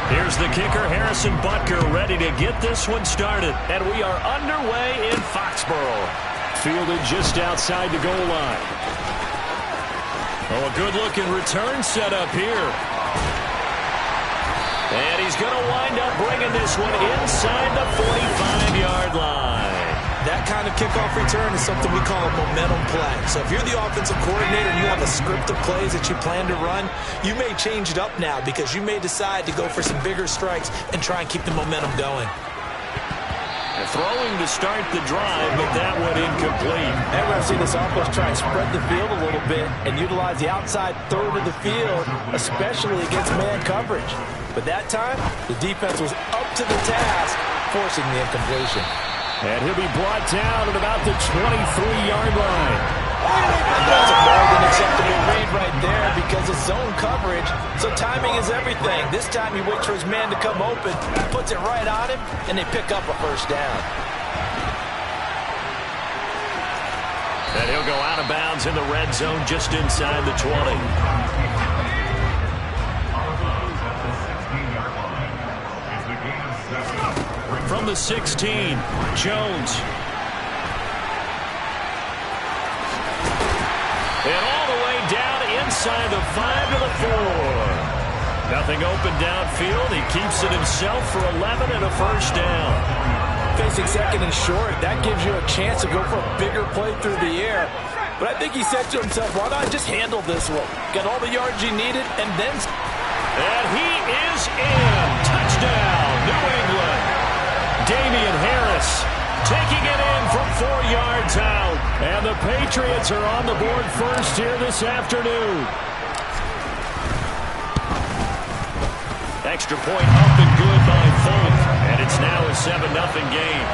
Here's the kicker, Harrison Butker, ready to get this one started. And we are underway in Foxborough. Fielded just outside the goal line. Oh, a good-looking return set up here. And he's going to wind up bringing this one inside the 45-yard line. That kind of kickoff return is something we call a momentum play. So if you're the offensive coordinator and you have a script of plays that you plan to run, you may change it up now because you may decide to go for some bigger strikes and try and keep the momentum going. And throwing to start the drive, but that one incomplete. And we've seen this offense try and spread the field a little bit and utilize the outside third of the field, especially against man coverage. But that time, the defense was up to the task, forcing the incompletion. And he'll be brought down at about the 23-yard line. That's a more than acceptable read right there because it's zone coverage, so timing is everything. This time he waits for his man to come open, puts it right on him, and they pick up a first down. And he'll go out of bounds in the red zone just inside the 20. From the 16, Jones. And all the way down inside the 5 to the 4. Nothing open downfield. He keeps it himself for 11 and a first down. Facing second and short, that gives you a chance to go for a bigger play through the air. But I think he said to himself, why not just handle this one? Got all the yards you needed, and then... And he is in. Touchdown, New England. Damian Harris taking it in from 4 yards out. And the Patriots are on the board first here this afternoon. Extra point up and good by Folk. And it's now a 7-0 game.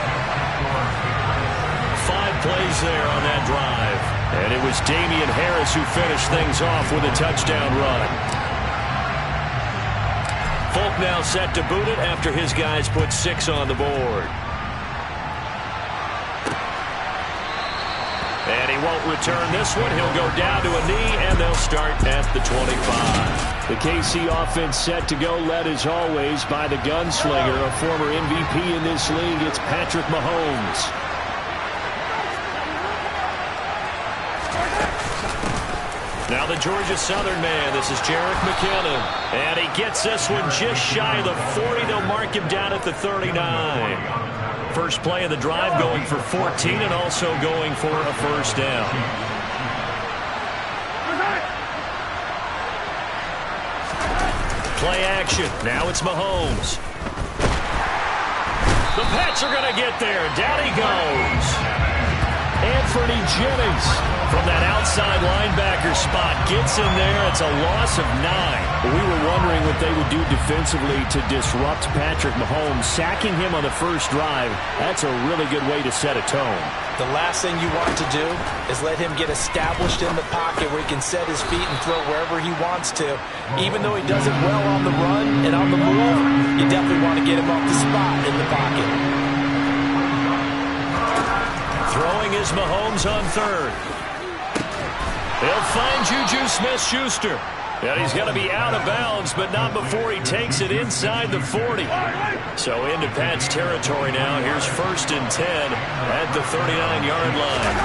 5 plays there on that drive. And it was Damian Harris who finished things off with a touchdown run. Folk now set to boot it after his guys put 6 on the board. And he won't return this one. He'll go down to a knee, and they'll start at the 25. The KC offense set to go, led as always by the gunslinger, a former MVP in this league. It's Patrick Mahomes. Now the Georgia Southern man, this is Jerick McKinnon. And he gets this one just shy of the 40. They'll mark him down at the 39. First play of the drive going for 14 and also going for a first down. Play action. Now it's Mahomes. The Pats are going to get there. Down he goes. Anthony Jennings from that outside linebacker spot gets in there. It's a loss of 9. We were wondering what they would do defensively to disrupt Patrick Mahomes. Sacking him on the first drive, that's a really good way to set a tone. The last thing you want to do is let him get established in the pocket where he can set his feet and throw wherever he wants to. Even though he does it well on the run and on the move, you definitely want to get him off the spot in the pocket. Throwing is Mahomes on third. He'll find Juju Smith-Schuster. And he's going to be out of bounds, but not before he takes it inside the 40. So into Pat's territory now. Here's 1st and 10 at the 39-yard line.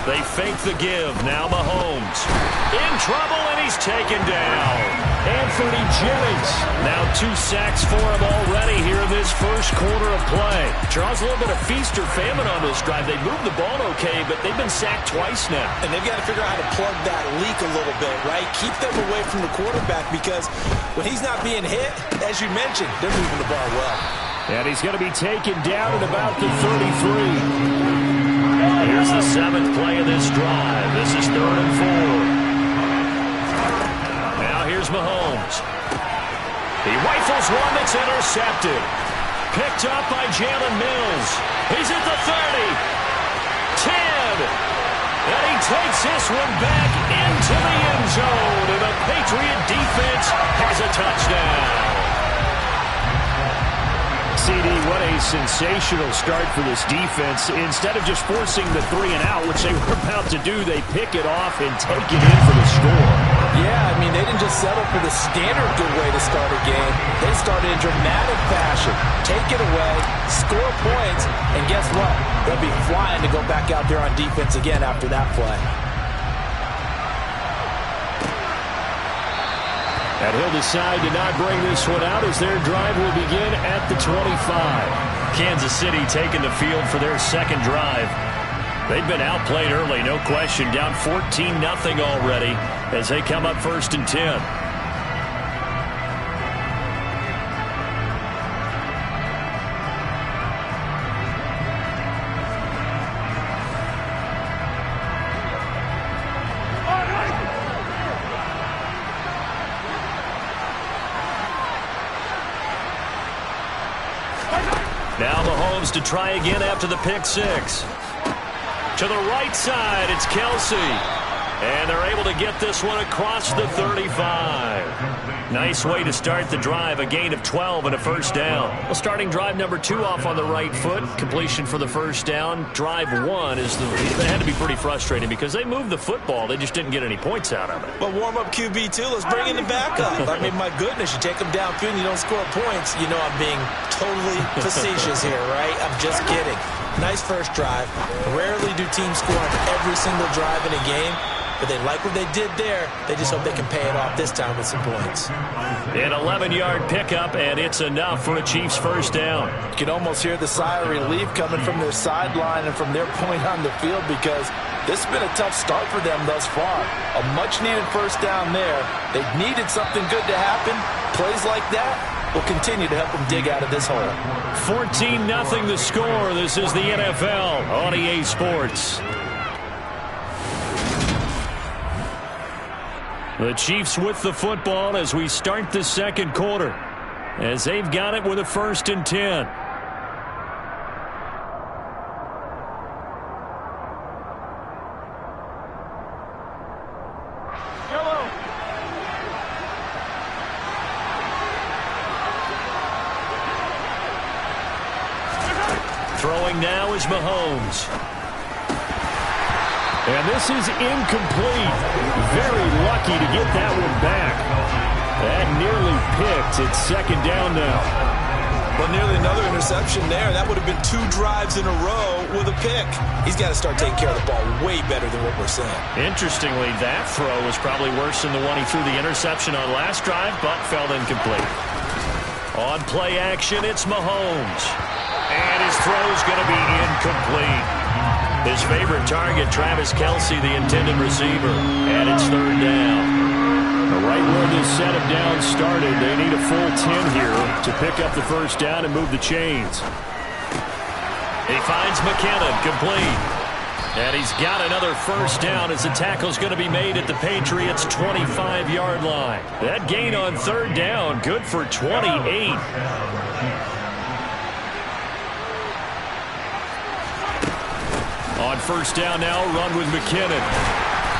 They fake the give. Now Mahomes. In trouble, and he's taken down. Anthony Jennings. Now 2 sacks for him already here in this first quarter of play. Charles, a little bit of feast or famine on this drive. They moved the ball okay, but they've been sacked twice now. And they've got to figure out how to plug that leak a little bit, right? Keep them away from the quarterback because when he's not being hit, as you mentioned, they're moving the ball well. And he's going to be taken down at about the 33. Here's the 7th play of this drive. This is 3rd and 4. Now here's Mahomes. He rifles one that's intercepted. Picked up by Jalen Mills. He's at the 30. 10. And he takes this one back into the end zone. And the Patriot defense has a touchdown. CD, what a sensational start for this defense. Instead of just forcing the 3 and out, which they were about to do, they pick it off and take it in for the score. Yeah, I mean, they didn't just settle for the standard good way to start a game. They started in dramatic fashion. Take it away, score points, and guess what? They'll be flying to go back out there on defense again after that play. And he'll decide to not bring this one out as their drive will begin at the 25. Kansas City taking the field for their second drive. They've been outplayed early, no question, down 14-0 already as they come up 1st and 10. Now Mahomes to try again after the pick six. To the right side, it's Kelce. And they're able to get this one across the 35. Nice way to start the drive, a gain of 12 and a first down. Well, starting drive number 2 off on the right foot. Completion for the first down. Drive 1 is they had to be pretty frustrating because they moved the football. They just didn't get any points out of it. But warm-up QB, too. Let's bring in the backup. I mean, my goodness, you take them downfield and you don't score points. You know I'm being totally facetious here, right? I'm just kidding. Nice first drive. Rarely do teams score on every single drive in a game. But they like what they did there. They just hope they can pay it off this time with some points. An 11-yard pickup, and it's enough for a Chiefs first down. You can almost hear the sigh of relief coming from their sideline and from their point on the field because this has been a tough start for them thus far. A much-needed first down there. They've needed something good to happen. Plays like that will continue to help them dig out of this hole. 14-0 the score. This is the NFL on EA Sports. The Chiefs with the football as we start the second quarter, as they've got it with a 1st and 10. Throwing now is Mahomes. And this is incomplete. Very lucky to get that one back. That nearly picked. It's second down now. Well, nearly another interception there. That would have been 2 drives in a row with a pick. He's got to start taking care of the ball way better than what we're seeing. Interestingly, that throw was probably worse than the one he threw the interception on last drive, but fell incomplete. On play action, it's Mahomes. And his throw's going to be incomplete. His favorite target, Travis Kelce, the intended receiver. And it's 3rd down. Right where this set of downs started, they need a full 10 here to pick up the first down and move the chains. He finds McKinnon, complete. And he's got another first down as the tackle's going to be made at the Patriots' 25-yard line. That gain on 3rd down, good for 28. On first down now, run with McKinnon.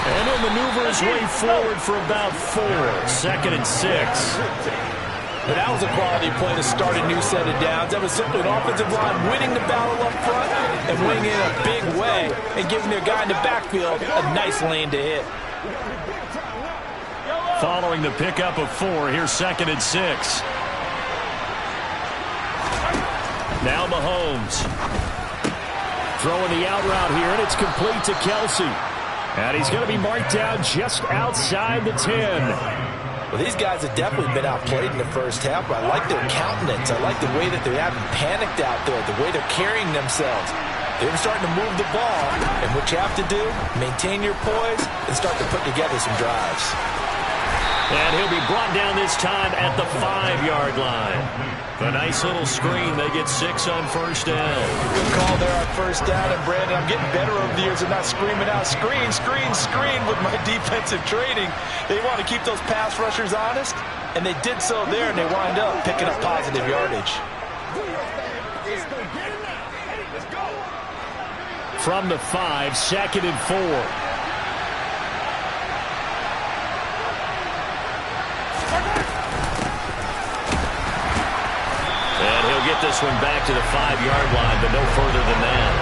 And he'll maneuver his way forward for about 4. 2nd and 6. But that was a quality play to start a new set of downs. That was simply an offensive line winning the battle up front and winning in a big way and giving their guy in the backfield a nice lane to hit. Following the pickup of 4, here's 2nd and 6. Now Mahomes. Throwing the out route here, and it's complete to Kelce. And he's going to be marked down just outside the 10. Well, these guys have definitely been outplayed in the first half, but I like their countenance. I like the way that they haven't panicked out there, the way they're carrying themselves. They're starting to move the ball, and what you have to do, maintain your poise and start to put together some drives. And he'll be brought down this time at the 5-yard line. A nice little screen. They get 6 on first down. Good call there on first down. And, Brandon, I'm getting better over the years of not screaming out, screen, screen, screen with my defensive training. They want to keep those pass rushers honest, and they did so there, and they wind up picking up positive yardage. From the 5, 2nd and 4. Get this one back to the 5-yard line, but no further than that.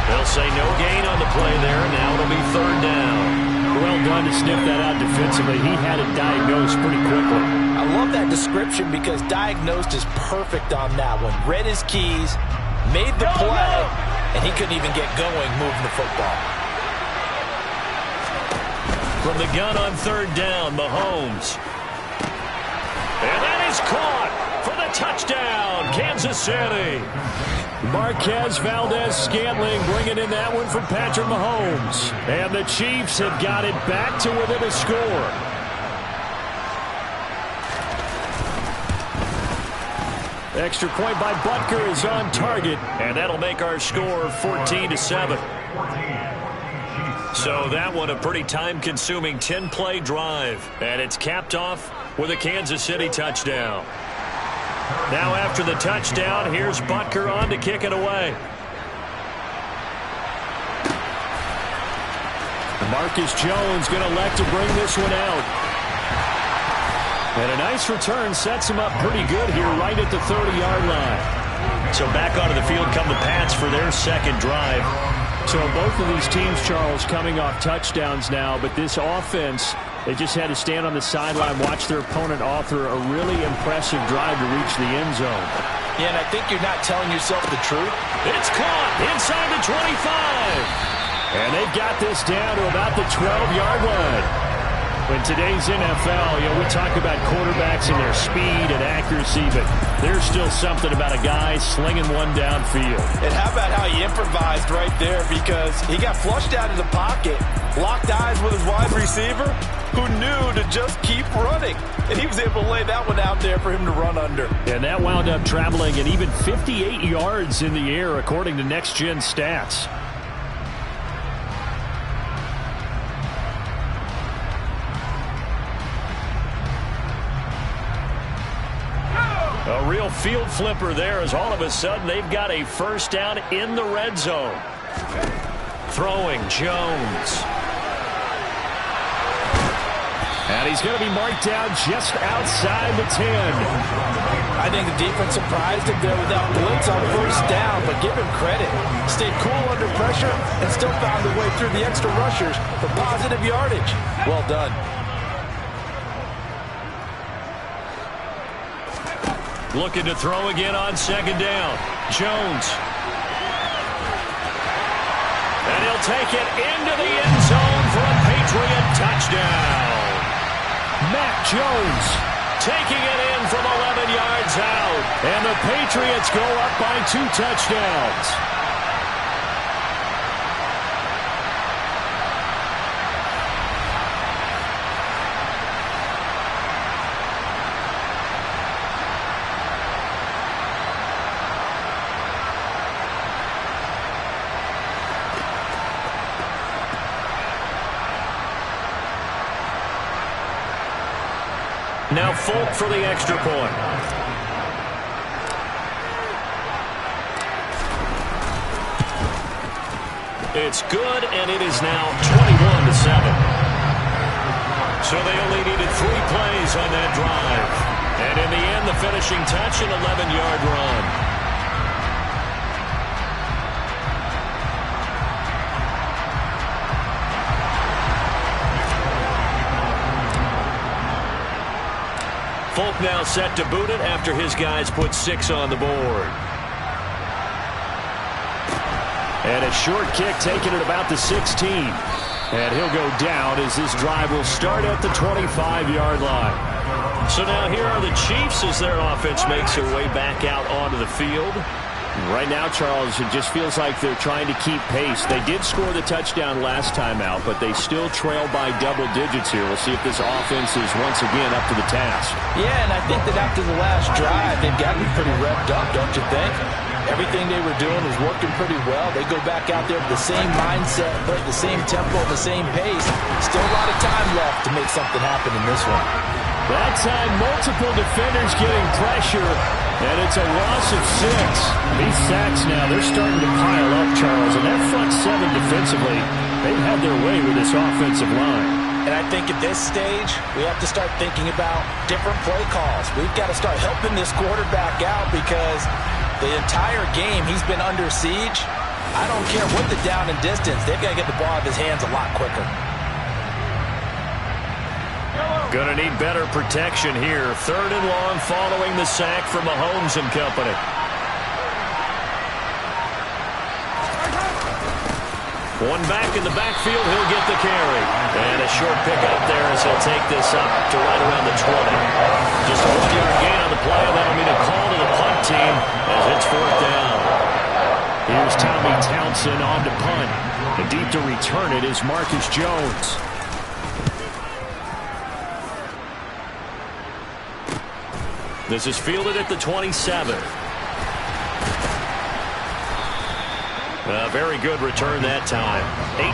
They'll say no gain on the play there. Now it'll be 3rd down. Well done to sniff that out defensively. He had it diagnosed pretty quickly. I love that description because diagnosed is perfect on that one. Read his keys, made the play, and he couldn't even get going moving the football. From the gun on third down, Mahomes. And that is caught for the touchdown, Kansas City. Marquez Valdez-Scantling bringing in that one from Patrick Mahomes. And the Chiefs have got it back to within a score. Extra point by Butker is on target, and that'll make our score 14-7. So that one a pretty time-consuming 10-play drive, and it's capped off with a Kansas City touchdown. Now after the touchdown, here's Butker on to kick it away. Marcus Jones going to elect to bring this one out. And a nice return sets him up pretty good here right at the 30-yard line. So back onto the field come the Pats for their second drive. So both of these teams, Charles, coming off touchdowns now, but this offense, they just had to stand on the sideline, watch their opponent author a really impressive drive to reach the end zone. Yeah, and I think you're not telling yourself the truth. It's caught inside the 25. And they've got this down to about the 12-yard line. In today's NFL, we talk about quarterbacks and their speed and accuracy, but there's still something about a guy slinging one downfield. And how about how he improvised right there, because he got flushed out of the pocket, locked eyes with his wide receiver, who knew to just keep running. And he was able to lay that one out there for him to run under. And that wound up traveling at even 58 yards in the air, according to Next Gen Stats. A real field flipper there as all of a sudden they've got a first down in the red zone. Throwing Jones. And he's going to be marked down just outside the 10. I think the defense surprised him there with that blitz on first down, but give him credit. Stayed cool under pressure and still found a way through the extra rushers for positive yardage. Well done. Looking to throw again on second down. Jones. And he'll take it into the end zone for a Patriot touchdown. Mac Jones taking it in from 11 yards out. And the Patriots go up by 2 touchdowns. Now Folk for the extra point. It's good, and it is now 21-7. So they only needed 3 plays on that drive. And in the end, the finishing touch, an 11-yard run. Folk now set to boot it after his guys put 6 on the board. And a short kick taken at about the 16. And he'll go down as this drive will start at the 25-yard line. So now here are the Chiefs as their offense makes their way back out onto the field. Right now, Charles, it just feels like they're trying to keep pace. They did score the touchdown last time out, but they still trail by double digits here. We'll see if this offense is once again up to the task. Yeah, and I think that after the last drive, they've got to be pretty revved up, don't you think? Everything they were doing was working pretty well. They go back out there with the same mindset, but the same tempo, the same pace. Still a lot of time left to make something happen in this one. That time, multiple defenders getting pressure, and it's a loss of 6. These sacks now, they're starting to pile up, Charles, and that front 7 defensively, they've had their way with this offensive line. And I think at this stage, we have to start thinking about different play calls. We've got to start helping this quarterback out because the entire game he's been under siege. I don't care what the down and distance, they've got to get the ball out of his hands a lot quicker. Going to need better protection here. 3rd and long following the sack from Mahomes and company. One back in the backfield, he'll get the carry. And a short pickup there as he'll take this up to right around the 20. Just a 1-yard gain on the play, and that'll mean a call to the punt team as it's 4th down. Here's Tommy Townsend on to punt. And deep to return it is Marcus Jones. This is fielded at the 27. A very good return that time.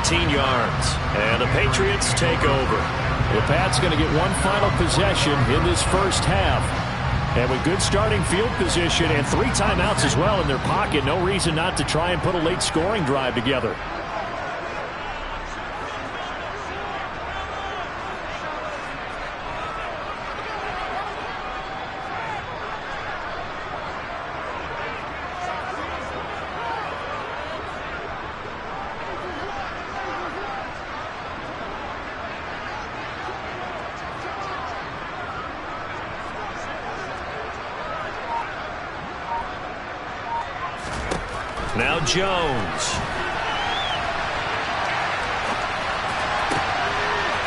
18 yards. And the Patriots take over. The Pats going to get one final possession in this first half. And with good starting field position and 3 timeouts as well in their pocket, no reason not to try and put a late scoring drive together. Now Jones.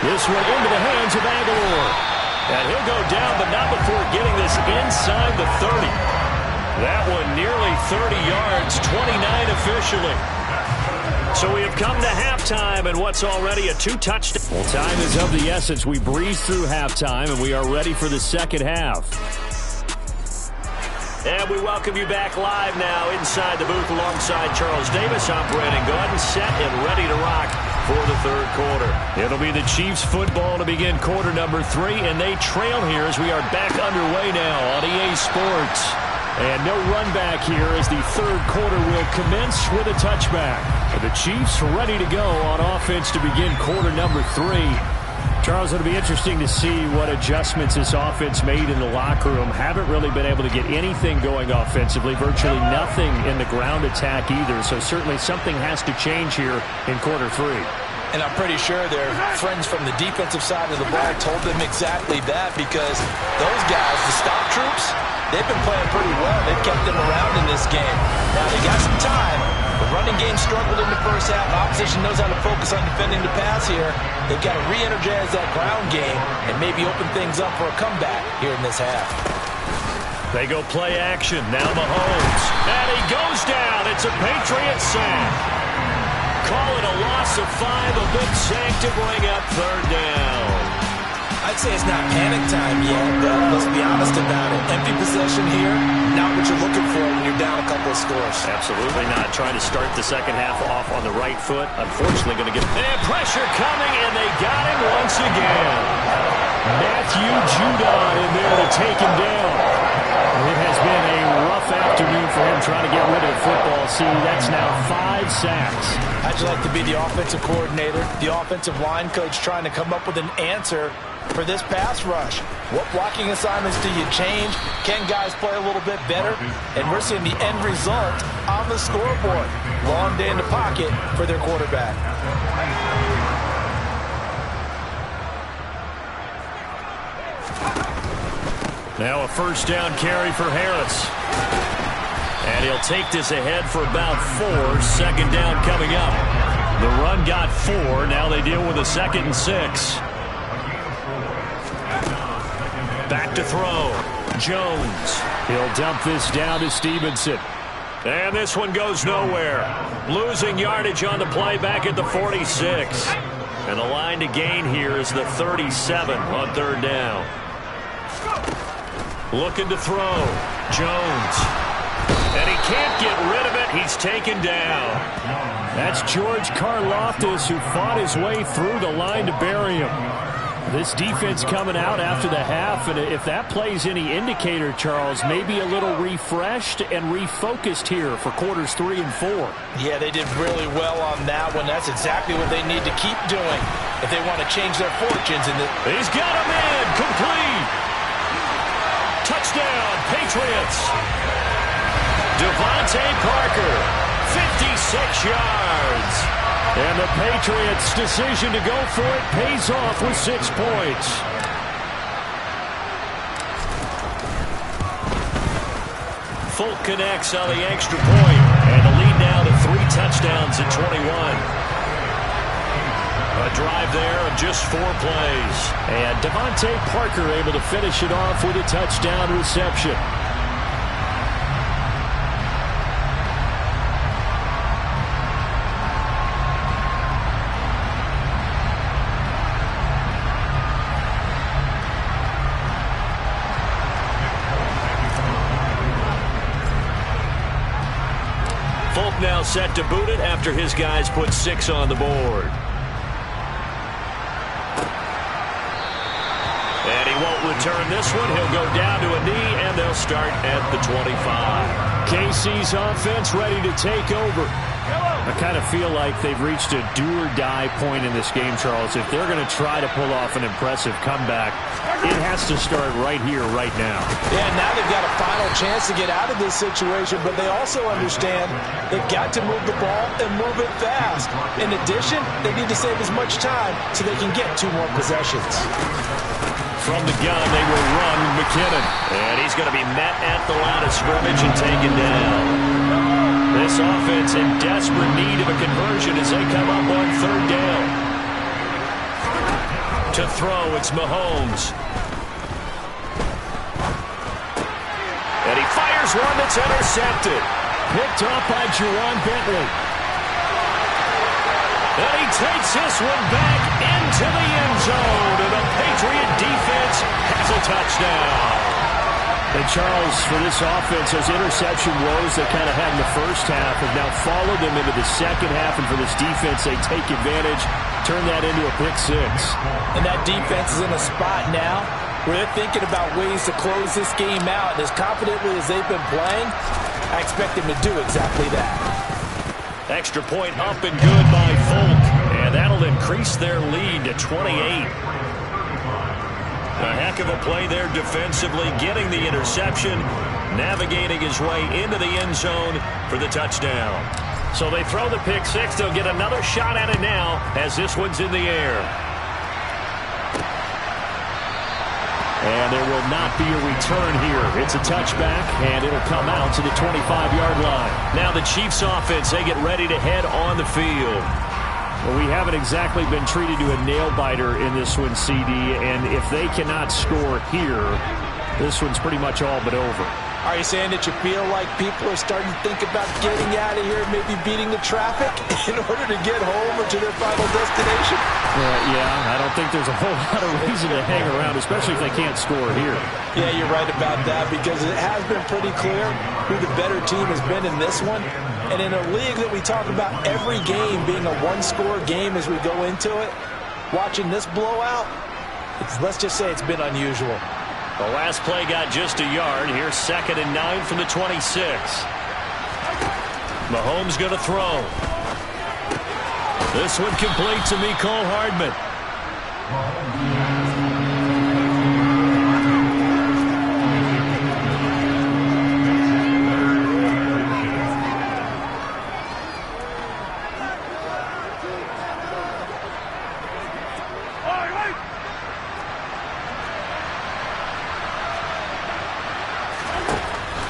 This one into the hands of Aguilar. And he'll go down, but not before getting this inside the 30. That one nearly 30 yards, 29 officially. So we have come to halftime, and what's already a 2-touchdown. Well, time is of the essence. We breezed through halftime, and we are ready for the second half. And we welcome you back live now inside the booth alongside Charles Davis. I'm Brandon Gaudin, set and ready to rock for the 3rd quarter. It'll be the Chiefs football to begin quarter number 3, and they trail here as we are back underway now on EA Sports. And no run back here as the 3rd quarter will commence with a touchback. The Chiefs ready to go on offense to begin quarter number 3. Charles, it'll be interesting to see what adjustments this offense made in the locker room. Haven't really been able to get anything going offensively, virtually nothing in the ground attack either. So certainly something has to change here in quarter 3. And I'm pretty sure their friends from the defensive side of the ball told them exactly that, because those guys, the stop troops, they've been playing pretty well. They've kept them around in this game. Now they got some time. The running game struggled in the first half. Opposition knows how to focus on defending the pass here. They've got to re-energize that ground game and maybe open things up for a comeback here in this half. They go play action. Now Mahomes. And he goes down. It's a Patriots sack. Call it a loss of 5. A big sack to bring up 3rd down. I'd say it's not panic time yet, but let's be honest about it. Empty possession here, not what you're looking for when you're down a couple of scores. Absolutely not. Trying to start the second half off on the right foot. Unfortunately going to get... And pressure coming, and they got him once again. Matthew Judon in there to take him down. It has been a rough afternoon for him trying to get rid of the football. See, that's now 5 sacks. How'd you like to be the offensive coordinator, the offensive line coach, trying to come up with an answer for this pass rush? What blocking assignments do you change? Can guys play a little bit better? And we're seeing the end result on the scoreboard. Long day in the pocket for their quarterback. Now a 1st down carry for Harris. And he'll take this ahead for about 4. 2nd down coming up. The run got 4. Now they deal with a 2nd and 6. Back to throw. Jones. He'll dump this down to Stevenson. And this one goes nowhere. Losing yardage on the play back at the 46. And the line to gain here is the 37 on 3rd down. Looking to throw. Jones. And he can't get rid of it. He's taken down. That's George Karlaftis, who fought his way through the line to bury him. This defense coming out after the half, and if that plays any indicator, Charles, maybe a little refreshed and refocused here for quarters 3 and 4. Yeah, they did really well on that one. That's exactly what they need to keep doing if they want to change their fortunes. He's got him in. Complete. Touchdown, Patriots. Devontae Parker, 56 yards. And the Patriots' decision to go for it pays off with 6 points. Folk connects on the extra point. And the lead now to 3 touchdowns at 21. A drive there of just 4 plays. And Devontae Parker able to finish it off with a touchdown reception. Folk now set to boot it after his guys put 6 on the board. And he won't return this one. He'll go down to a knee, and they'll start at the 25. KC's offense ready to take over. I kind of feel like they've reached a do-or-die point in this game, Charles. If they're going to try to pull off an impressive comeback, it has to start right here, right now. Yeah, now they've got a final chance to get out of this situation, but they also understand they've got to move the ball and move it fast. In addition, they need to save as much time so they can get 2 more possessions. From the gun, they will run McKinnon. And he's going to be met at the line of scrimmage and taken down. This offense in desperate need of a conversion as they come up on 3rd down. To throw, it's Mahomes. And he fires one that's intercepted. Picked off by Juwan Bentley. And he takes this one back into the end zone. And the Patriot defense has a touchdown. And Charles, for this offense, those interception woes they kind of had in the first half have now followed them into the second half. And for this defense, they take advantage, turn that into a pick 6. And that defense is in a spot now where they're thinking about ways to close this game out. And as confidently as they've been playing, I expect them to do exactly that. Extra point up and good by Folk. And that'll increase their lead to 28. A heck of a play there defensively, getting the interception, navigating his way into the end zone for the touchdown. So they throw the pick 6. They'll get another shot at it now as this one's in the air. And there will not be a return here. It's a touchback, and it'll come out to the 25-yard line. Now the Chiefs offense, they get ready to head on the field. Well, we haven't exactly been treated to a nail-biter in this one, CD, and if they cannot score here, this one's pretty much all but over. Are you saying that you feel like people are starting to think about getting out of here, maybe beating the traffic in order to get home or to their final destination? Yeah, I don't think there's a whole lot of reason to hang around, especially if they can't score here. Yeah, you're right about that because it has been pretty clear who the better team has been in this one. And in a league that we talk about every game being a 1-score game as we go into it, watching this blowout, let's just say it's been unusual. The last play got just a yard. Here's 2nd and 9 from the 26. Mahomes going to throw. This one complete to Mecole Hardman.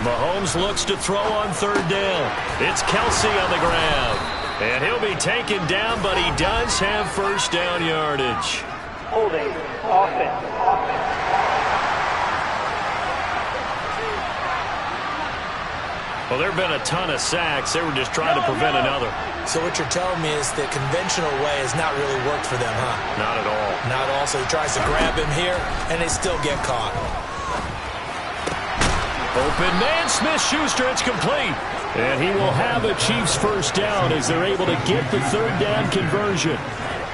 Mahomes looks to throw on 3rd down. It's Kelsey on the ground. And he'll be taken down, but he does have 1st down yardage. Holding offense. Well, there have been a ton of sacks. They were just trying to prevent another. So what you're telling me is the conventional way has not really worked for them, huh? Not at all. Not at all. So he tries to grab him here, and they still get caught. Open man, Smith-Schuster, it's complete. And he will have a Chiefs 1st down as they're able to get the 3rd down conversion.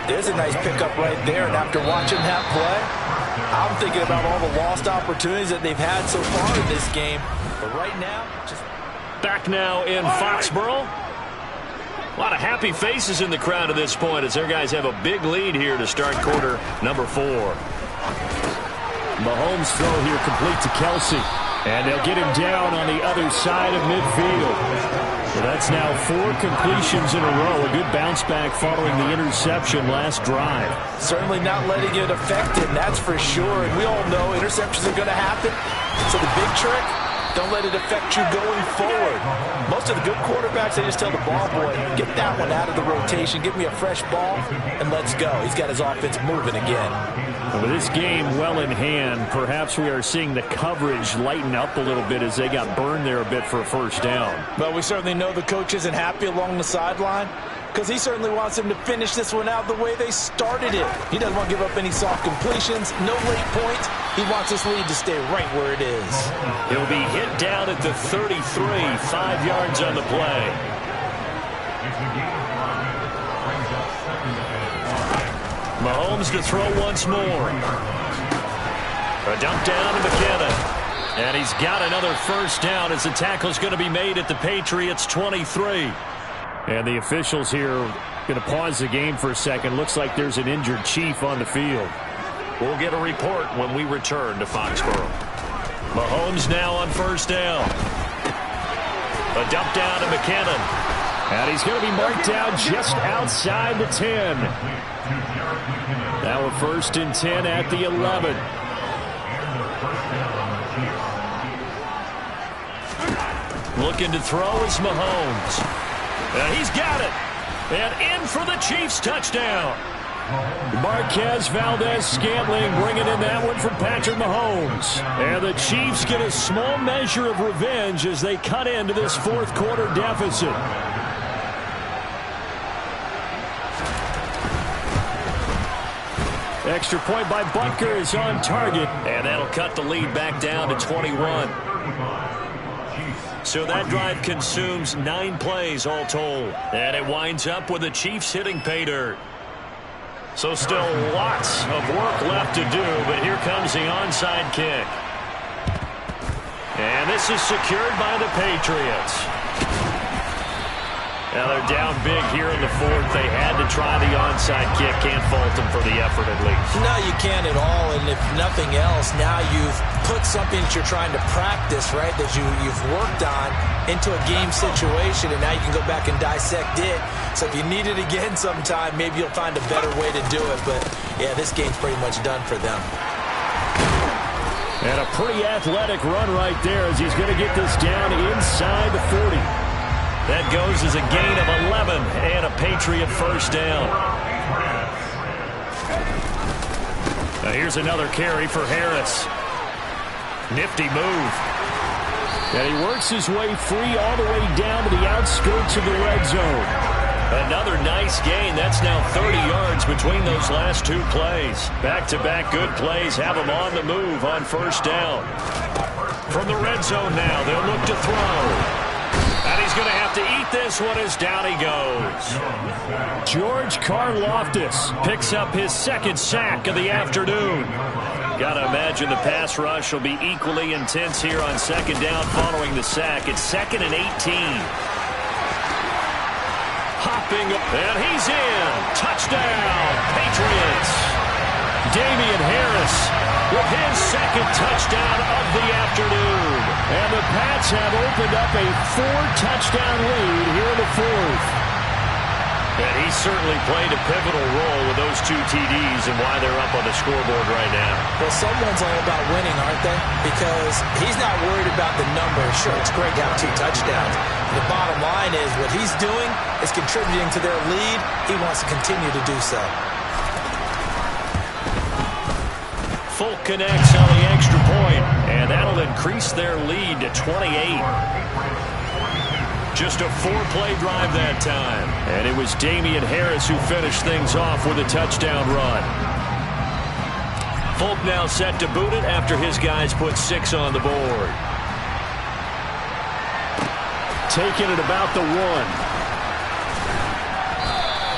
There's a nice pickup right there, and after watching that play, I'm thinking about all the lost opportunities that they've had so far in this game. But right now, just... Back now in Foxborough. A lot of happy faces in the crowd at this point as their guys have a big lead here to start quarter number 4. Mahomes throw here complete to Kelsey. And they'll get him down on the other side of midfield. So that's now 4 completions in a row. A good bounce back following the interception last drive. Certainly not letting it affect him, that's for sure. And we all know interceptions are going to happen. So the big trick, Don't let it affect you going forward. Most of the good quarterbacks, they just tell the ball boy, get that one out of the rotation, give me a fresh ball, and let's go. He's got his offense moving again. With this game well in hand, perhaps we are seeing the coverage lighten up a little bit as they got burned there a bit for a first down. But we certainly know the coach isn't happy along the sideline, because he certainly wants them to finish this one out the way they started it. He doesn't want to give up any soft completions, no late points. He wants this lead to stay right where it is. He'll be hit down at the 33, 5 yards on the play. Mahomes to throw once more. A dump down to McKinnon. And he's got another first down as the tackle's going to be made at the Patriots' 23. And the officials here are going to pause the game for a second. Looks like there's an injured Chief on the field. We'll get a report when we return to Foxborough. Mahomes now on first down. A dump down to McKinnon. And he's going to be marked down just outside the 10. Now a 1st and 10 at the 11. Looking to throw is Mahomes. And he's got it. And in for the Chiefs touchdown. Marquez Valdez-Scantling bringing in that one from Patrick Mahomes. And the Chiefs get a small measure of revenge as they cut into this fourth quarter deficit. Extra point by Butker is on target. And that'll cut the lead back down to 21. So that drive consumes 9 plays all told. And it winds up with the Chiefs hitting pay dirt. So still lots of work left to do, but here comes the onside kick. And this is secured by the Patriots. Now they're down big here in the fourth. They had to try the onside kick. Can't fault them for the effort at least. No, you can't at all. And if nothing else, now you've put something that you're trying to practice, right, that you've worked on into a game situation, and now you can go back and dissect it. So if you need it again sometime, maybe you'll find a better way to do it. But, yeah, this game's pretty much done for them. And a pretty athletic run right there as he's going to get this down inside the 40. That goes as a gain of 11 and a Patriot first down. Now here's another carry for Harris. Nifty move. And he works his way free all the way down to the outskirts of the red zone. Another nice gain. That's now 30 yards between those last 2 plays. Back-to-back good plays have him on the move on first down. From the red zone now, they'll look to throw. And he's going to have to eat this one as down he goes. George Karlaftis picks up his 2nd sack of the afternoon. Got to imagine the pass rush will be equally intense here on 2nd down following the sack. It's 2nd and 18. Hopping, and he's in. Touchdown, Patriots. Damian Harris with his 2nd touchdown of the afternoon. And the Pats have opened up a 4-touchdown lead here in the 4th. And he certainly played a pivotal role with those 2 TDs and why they're up on the scoreboard right now. Well, someone's all about winning, aren't they? Because he's not worried about the numbers. Sure, it's great to have 2 touchdowns. The bottom line is what he's doing is contributing to their lead. He wants to continue to do so. Folk connects on the extra point, and that'll increase their lead to 28. Just a 4-play drive that time. And it was Damian Harris who finished things off with a touchdown run. Folk now set to boot it after his guys put 6 on the board. Taking it about the 1.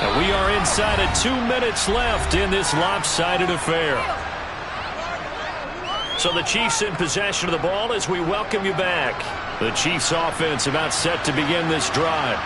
And we are inside of 2 minutes left in this lopsided affair. So the Chiefs in possession of the ball as we welcome you back. The Chiefs offense about set to begin this drive.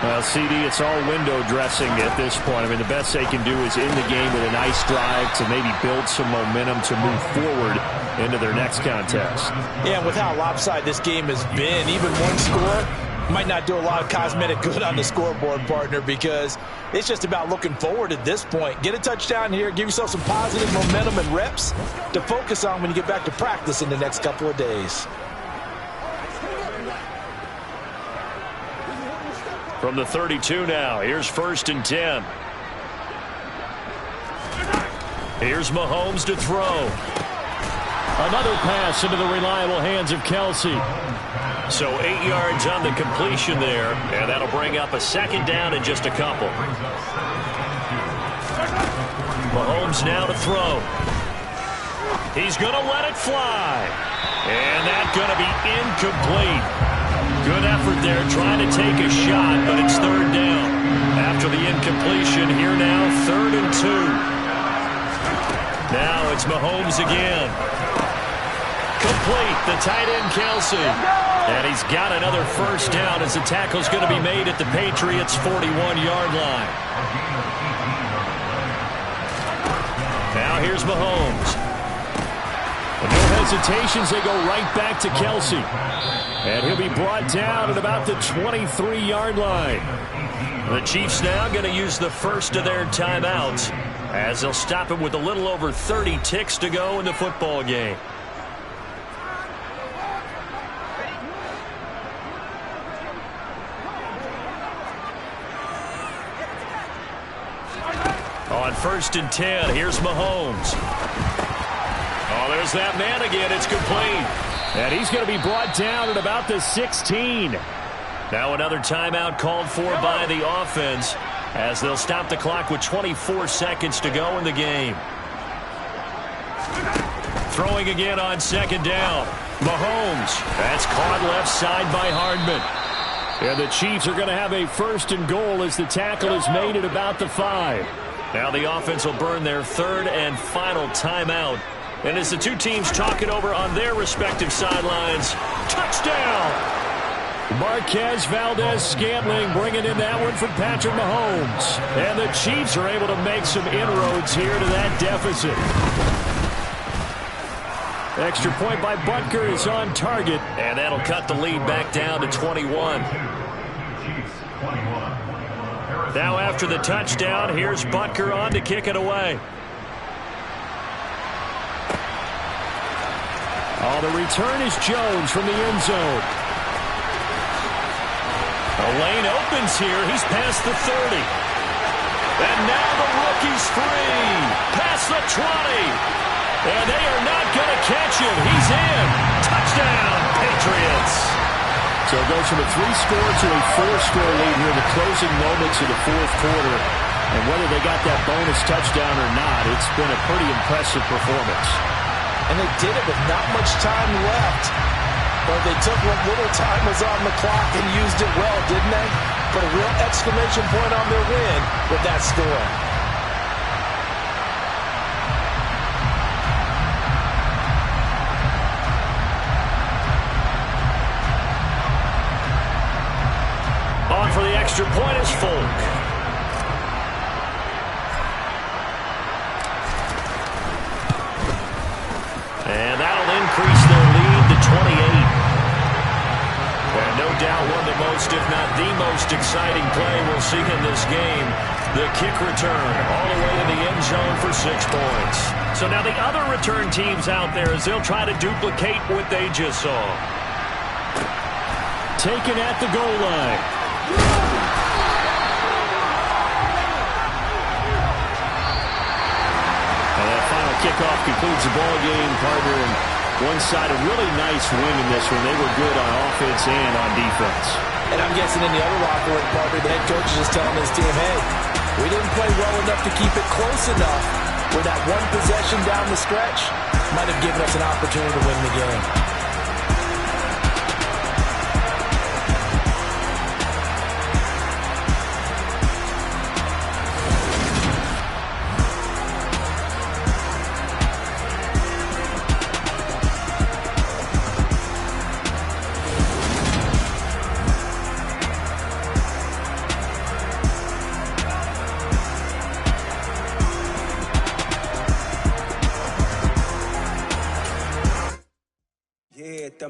Well, CD, it's all window dressing at this point. I mean, the best they can do is in the game with a nice drive to maybe build some momentum to move forward into their next contest. Yeah, and with how lopsided this game has been, even one score might not do a lot of cosmetic good on the scoreboard, partner, because it's just about looking forward at this point. Get a touchdown here, give yourself some positive momentum and reps to focus on when you get back to practice in the next couple of days. From the 32 now, here's 1st and 10. Here's Mahomes to throw. Another pass into the reliable hands of Kelce. So 8 yards on the completion there, and that'll bring up a 2nd down in just a couple. Mahomes now to throw. He's going to let it fly. And that's going to be incomplete. Good effort there trying to take a shot, but it's 3rd down. After the incompletion, here now, 3rd and 2. Now it's Mahomes again. Complete, the tight end Kelce. And he's got another 1st down as the tackle's going to be made at the Patriots' 41-yard line. Now here's Mahomes. And no hesitations, they go right back to Kelce. And he'll be brought down at about the 23-yard line. The Chiefs now going to use the first of their timeouts as they'll stop him with a little over 30 ticks to go in the football game. On 1st and 10, here's Mahomes. Oh, there's that man again. It's complete. And he's going to be brought down at about the 16. Now another timeout called for by the offense as they'll stop the clock with 24 seconds to go in the game. Throwing again on 2nd down. Mahomes. That's caught left side by Hardman. And the Chiefs are going to have a 1st and goal as the tackle is made at about the 5. Now the offense will burn their 3rd and final timeout. And as the two teams talk it over on their respective sidelines, touchdown! Marquez Valdez-Scantling bringing in that one from Patrick Mahomes. And the Chiefs are able to make some inroads here to that deficit. Extra point by Butker is on target. And that'll cut the lead back down to 21. Now after the touchdown, here's Butker on to kick it away. Oh, the return is Jones from the end zone. The lane opens here. He's past the 30. And now the rookie's free. Past the 20. And they are not going to catch him. He's in. Touchdown, Patriots. So it goes from a 3-score to a 4-score lead here in the closing moments of the 4th quarter. And whether they got that bonus touchdown or not, it's been a pretty impressive performance. And they did it with not much time left. But they took what little time was on the clock and used it well, didn't they? Put a real exclamation point on their win with that score. On for the extra point is Folk. And that'll increase their lead to 28. And no doubt one of the most, if not the most exciting play we'll see in this game. The kick return all the way to the end zone for 6 points. So now the other return teams out there as they'll try to duplicate what they just saw. Taken at the goal line. And that final kickoff concludes the ball game, partner. And one side a really nice win in this one. They were good on offense and on defense. And I'm guessing in the other locker room, partner, the head coach is just telling his team, hey, we didn't play well enough to keep it close enough where that one possession down the stretch might have given us an opportunity to win the game.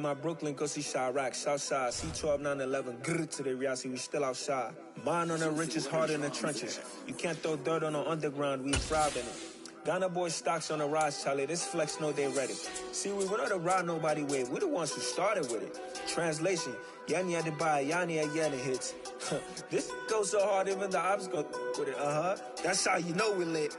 My Brooklyn, go see Chirac, Southside, C12, 911, grrr to the reality, we still outside. Mine on the riches, hard in the trenches. You can't throw dirt on the underground, we thrive in it. Ghana boys stocks on the rise, Charlie, this flex know they ready. See, we not a ride nobody way, we the ones who started with it. Translation, Yani had to buy, Yani had Yanni hits. This goes so hard, even the ops go with it. That's how you know we're lit.